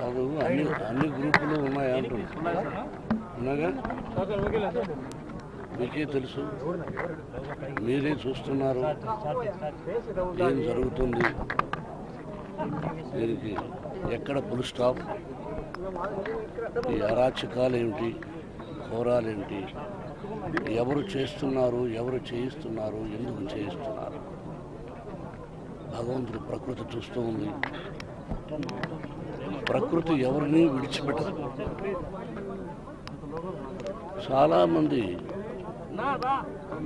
అది అన్ని గ్రూపులు ఉన్నాయి అంటున్నాగా మీకే తెలుసు, మీరే చూస్తున్నారు ఏం జరుగుతుంది, దీనికి ఎక్కడ ఫుల్ స్టాప్, ఈ అరాచకాలు ఏమిటి, ఘోరాలేంటి, ఎవరు చేస్తున్నారు, ఎవరు చేయిస్తున్నారు, ఎందుకు చేయిస్తున్నారు. భగవంతుడు ప్రకృతి చూస్తూ ఉంది. ప్రకృతి ఎవరిని విడిచిపెట్టదు. చాలామంది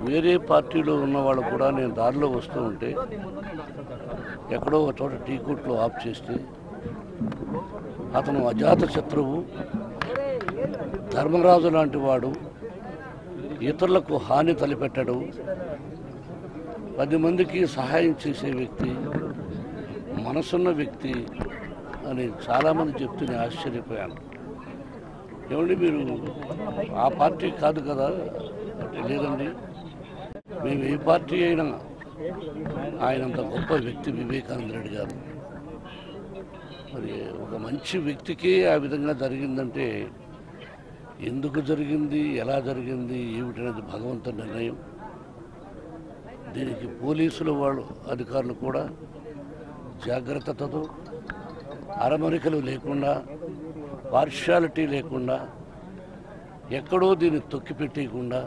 వేరే పార్టీలో ఉన్నవాళ్ళు కూడా నేను దారిలో వస్తూ ఉంటే ఎక్కడో ఒక చోట టీ కొట్లో ఆఫ్ చేస్తే అతను అజాత శత్రువు, ధర్మరాజు లాంటి వాడు, ఇతరులకు హాని తలపెట్టడు, 10 మందికి సహాయం చేసే వ్యక్తి, మనసున్న వ్యక్తి అని చాలామంది చెప్తూనే ఆశ్చర్యపోయాను. ఏమండి మీరు ఆ పార్టీ కాదు కదా అంటే, లేదండి మేము ఏ పార్టీ అయినా ఆయనంత గొప్ప వ్యక్తి వివేకానంద రెడ్డి గారు. మరి ఒక మంచి వ్యక్తికి ఆ విధంగా జరిగిందంటే ఎందుకు జరిగింది, ఎలా జరిగింది, ఏమిటనేది భగవంతుని నిర్ణయం. దీనికి పోలీసులు వాళ్ళు అధికారులు కూడా జాగ్రత్తతో, అరమరికలు లేకుండా, పార్షాలిటీ లేకుండా, ఎక్కడో దీన్ని తొక్కిపెట్టేయకుండా,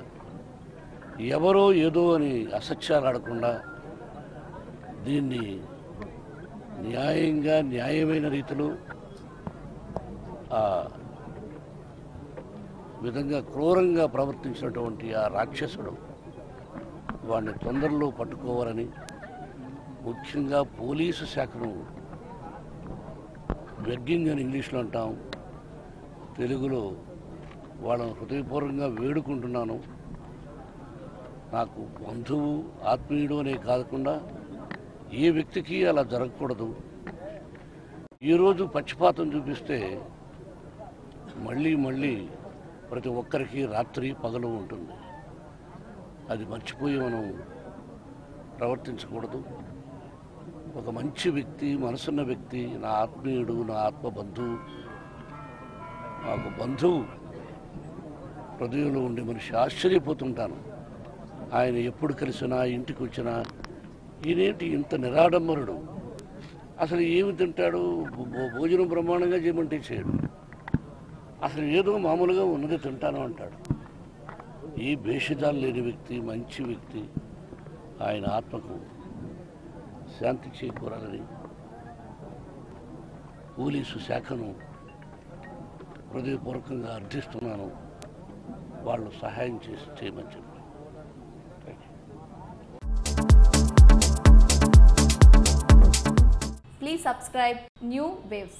ఎవరో ఏదో అని అసత్యాలు ఆడకుండా దీన్ని న్యాయంగా, న్యాయమైన రీతిలో ఆ విధంగా క్రూరంగా ప్రవర్తించినటువంటి ఆ రాక్షసుడు వాడిని తొందరలో పట్టుకోవాలని, ముఖ్యంగా పోలీసు శాఖను బెగ్గింగ్ అని ఇంగ్లీష్లో అంటాం, తెలుగులో వాళ్ళను హృదయపూర్వకంగా వేడుకుంటున్నాను. నాకు బంధువు, ఆత్మీయుడు అనే కాకుండా ఏ వ్యక్తికి అలా జరగకూడదు. ఈరోజు పక్షపాతం చూపిస్తే మళ్ళీ ప్రతి ఒక్కరికి రాత్రి పగలు ఉంటుంది. అది మర్చిపోయి మనం ప్రవర్తించకూడదు. ఒక మంచి వ్యక్తి, మనసున్న వ్యక్తి, నా ఆత్మీయుడు, నా ఆత్మ బంధువు, నాకు బంధువు హృదయంలో ఉండే మనిషి. ఆశ్చర్యపోతుంటాను ఆయన ఎప్పుడు కలిసినా, ఇంటికి వచ్చినా ఈయనేంటి ఇంత నిరాడంబరుడు, అసలు ఏమి తింటాడు, భోజనం బ్రహ్మాండంగా చేయమంటే చేయడు, అసలు ఏదో మామూలుగా ఉన్నది తింటాను అంటాడు. ఈ భేషజాలు లేని వ్యక్తి, మంచి వ్యక్తి, ఆయన ఆత్మకు శాంతి చేకూరాలని పోలీసు శాఖను హృదయపూర్వకంగా అర్థిస్తున్నాను. వాళ్ళు సహాయం చేయమని చెప్పి. Please subscribe New Waves.